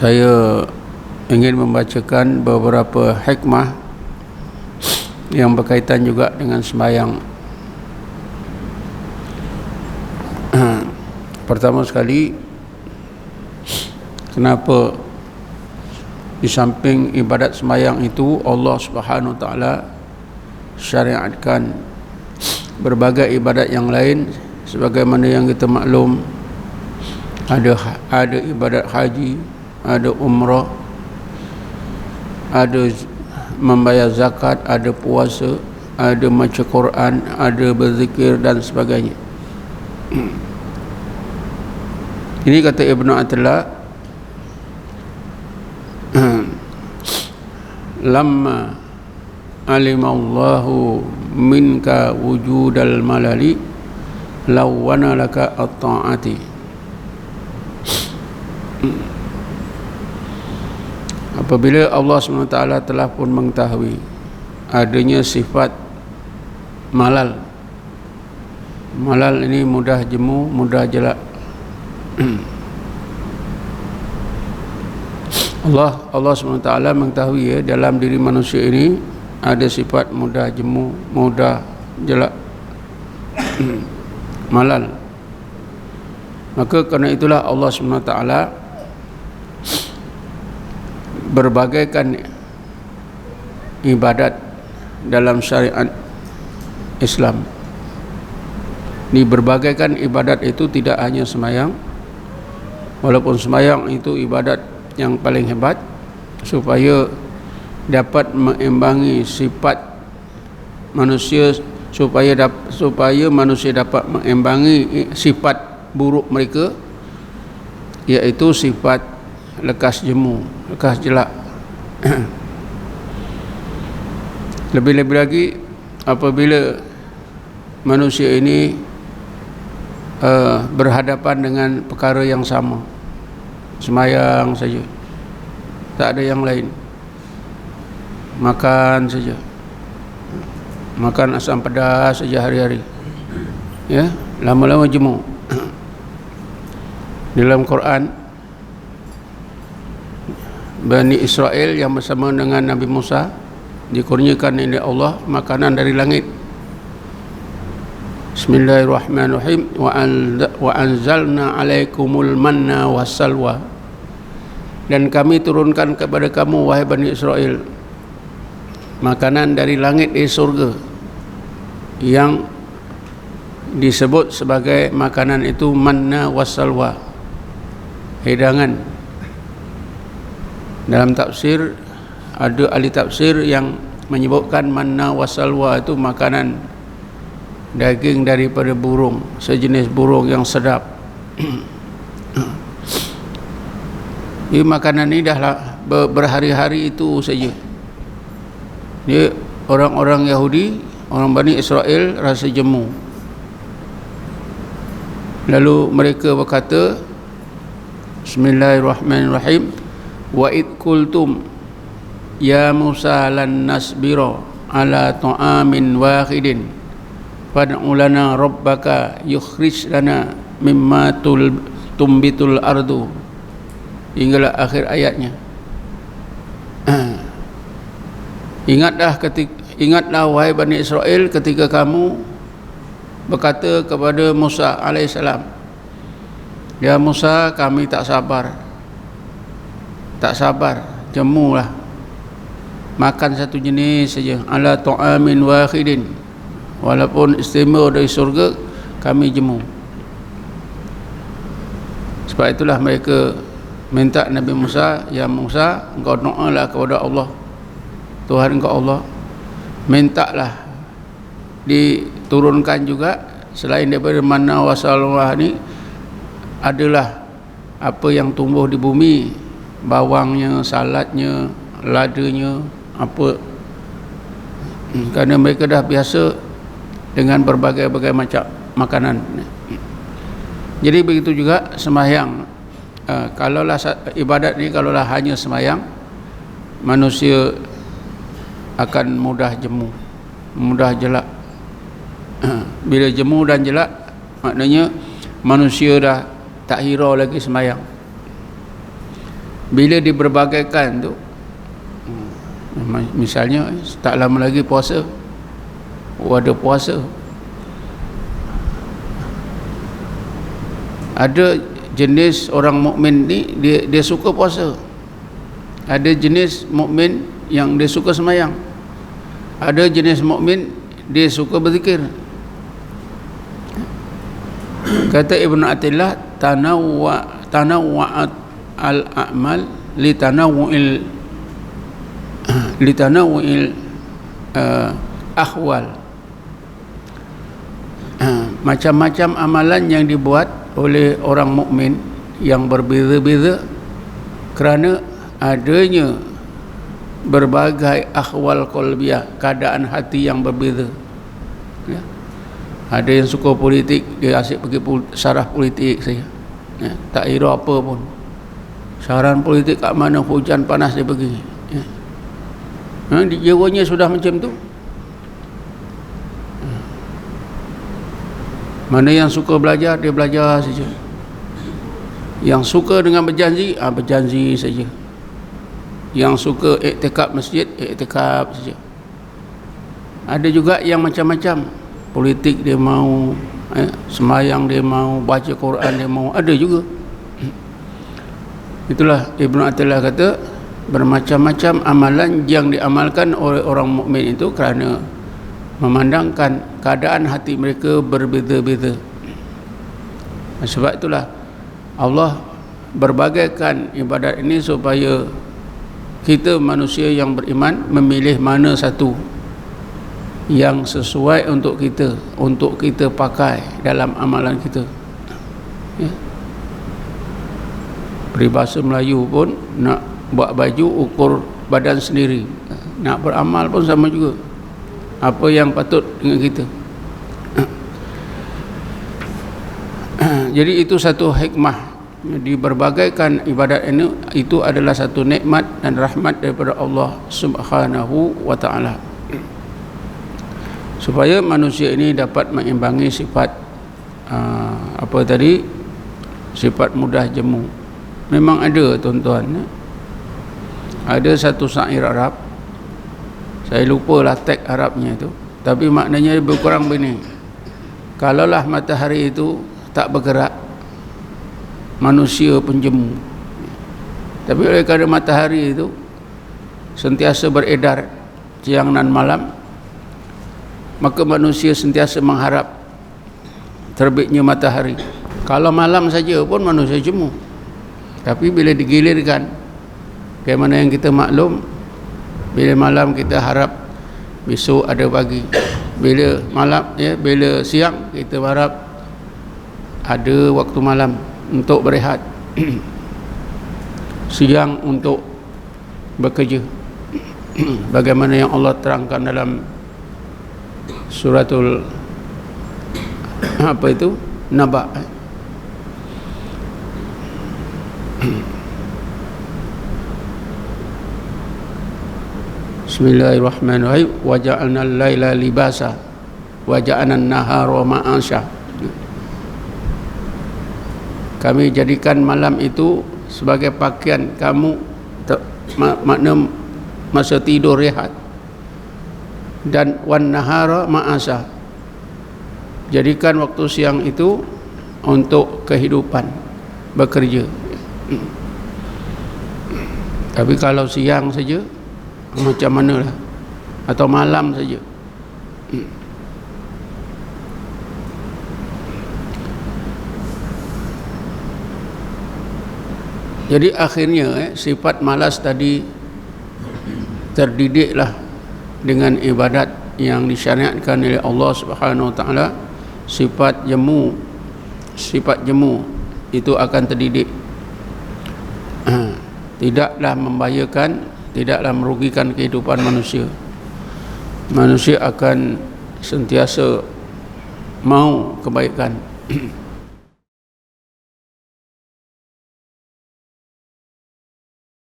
Saya ingin membacakan beberapa hikmah yang berkaitan juga dengan sembahyang. Pertama sekali, kenapa di samping ibadat sembahyang itu Allah Subhanahu Wa Taala syariatkan berbagai ibadat yang lain, sebagaimana yang kita maklum, ada ibadat haji, ada umrah, ada membayar zakat, ada puasa, ada baca Quran, ada berzikir dan sebagainya. Ini kata Ibnu Atillah, lamma alimallahu minka wujudal malali lawana laka at-ta'ati. Apabila Allah SWT telah pun mengetahui adanya sifat malal. Malal ini mudah jemu, mudah jelak. Allah SWT mengetahui ya, dalam diri manusia ini ada sifat mudah jemu, mudah jelak, malal. Maka kerana itulah Allah SWT berbagaikan ibadat dalam syariat Islam. Di berbagaikan ibadat itu tidak hanya sembahyang, walaupun sembahyang itu ibadat yang paling hebat, supaya dapat mengimbangi sifat manusia, supaya manusia dapat mengimbangi sifat buruk mereka, iaitu sifat lekas jemu, lekas jelak. Lebih-lebih lagi apabila manusia ini berhadapan dengan perkara yang sama, sembahyang saja, tak ada yang lain, makan saja, makan asam pedas saja hari-hari, ya, lama-lama jemu. Dalam Quran, Bani Israel yang bersama dengan Nabi Musa dikurniakan oleh Allah makanan dari langit. Bismillahirrahmanirrahim. Wa anzalna alaikumul manna wassalwa. Dan kami turunkan kepada kamu, wahai Bani Israel, makanan dari langit di surga, yang disebut sebagai makanan itu manna wassalwa, hidangan. Dalam tafsir, ada ahli tafsir yang menyebutkan manna wassalwa itu makanan daging daripada burung, sejenis burung yang sedap. Ini makanan ini dah berhari-hari itu saja. Dia orang-orang Yahudi, orang Bani Israel rasa jemu. Lalu mereka berkata, Bismillahirrahmanirrahim, wa id qultum ya Musa lan nasbira ala ta'amin wahidin fad'u lana rabbaka yukhrij lana mimma tumbitul ardu, hinggalah akhir ayatnya. Ingatlah wahai Bani Israel ketika kamu berkata kepada Musa alaihissalam, ya Musa, kami tak sabar, jemulah, makan satu jenis saja, ala ta'amin wahidin, walaupun istimewa dari surga, kami jemu. Sebab itulah mereka minta Nabi Musa, ya Musa, engkau doalah kepada Allah, Tuhan engkau Allah, mintalah diturunkan juga selain daripada manna wassalwa ni, adalah apa yang tumbuh di bumi, bawangnya, salatnya, ladanya, apa. Kerana mereka dah biasa dengan berbagai-bagai macam makanan. Jadi begitu juga sembahyang. Kalaulah ibadat ni, kalaulah hanya sembahyang, manusia akan mudah jemu, mudah jelak. Bila jemu dan jelak, maknanya manusia dah tak hirau lagi sembahyang. bila diberbagaikan tu, misalnya tak lama lagi puasa, ada puasa, ada jenis orang mukmin ni dia suka puasa, ada jenis mukmin yang dia suka sembahyang, ada jenis mukmin dia suka berzikir. Kata Ibn Attillah, tanawwa'at al-a'mal litanawu'il ahwal. Macam-macam amalan yang dibuat oleh orang mukmin yang berbeza-beza kerana adanya berbagai ahwal qalbiyah, keadaan hati yang berbeza. Ya. Ada yang suka politik, dia asyik pergi syarah politik saja. Ya. Tak kira apa pun. Syarahan politik kat mana, hujan panas dia pergi. Ya. Di jiwanya sudah macam tu. Mana yang suka belajar, dia belajar saja. Yang suka dengan berjanji, berjanji saja. Yang suka iktikaf masjid, iktikaf saja. Ada juga yang macam-macam. Politik dia mau, sembahyang dia mau, baca Quran dia mau, ada juga. Itulah Ibn Attillah kata, bermacam-macam amalan yang diamalkan oleh orang mukmin itu kerana memandangkan keadaan hati mereka berbeza-beza. Sebab itulah Allah berbagaikan ibadat ini supaya kita manusia yang beriman memilih mana satu yang sesuai untuk kita pakai dalam amalan kita. Ya. Peribahasa Melayu pun, nak buat baju ukur badan sendiri, nak beramal pun sama juga. Apa yang patut dengan kita. Jadi itu satu hikmah. Diberbagaikan ibadat ini, itu adalah satu nikmat dan rahmat daripada Allah Subhanahu wa ta'ala, supaya manusia ini dapat mengimbangi sifat sifat mudah jemu. Memang ada, tuan-tuan, ada satu syair Arab, saya lupalah teks Arabnya itu, tapi maknanya lebih kurang begini: kalaulah matahari itu tak bergerak, manusia pun jemu. Tapi oleh kerana matahari itu sentiasa beredar siang dan malam, maka manusia sentiasa mengharap terbitnya matahari. Kalau malam saja pun manusia jemu. Tapi bila digilirkan, bagaimana yang kita maklum, bila malam kita harap besok ada pagi, bila malam, bila siang kita harap ada waktu malam untuk berehat, siang untuk bekerja. Bagaimana yang Allah terangkan dalam suratul Naba. Bismillahirrahmanirrahim. Wa ja'alna al-laila libasa wa ja'alna an-nahara ma'asha. Kami jadikan malam itu sebagai pakaian kamu, makna masa tidur rehat, dan wan nahara ma'asa, jadikan waktu siang itu untuk kehidupan, bekerja. Tapi kalau siang saja macam manalah, atau malam saja. Jadi akhirnya sifat malas tadi terdidiklah dengan ibadat yang disyariatkan oleh Allah Subhanahu wa taala. Sifat jemu itu akan terdidik. Tidaklah membahayakan, tidaklah merugikan kehidupan manusia. Manusia akan sentiasa mau kebaikan.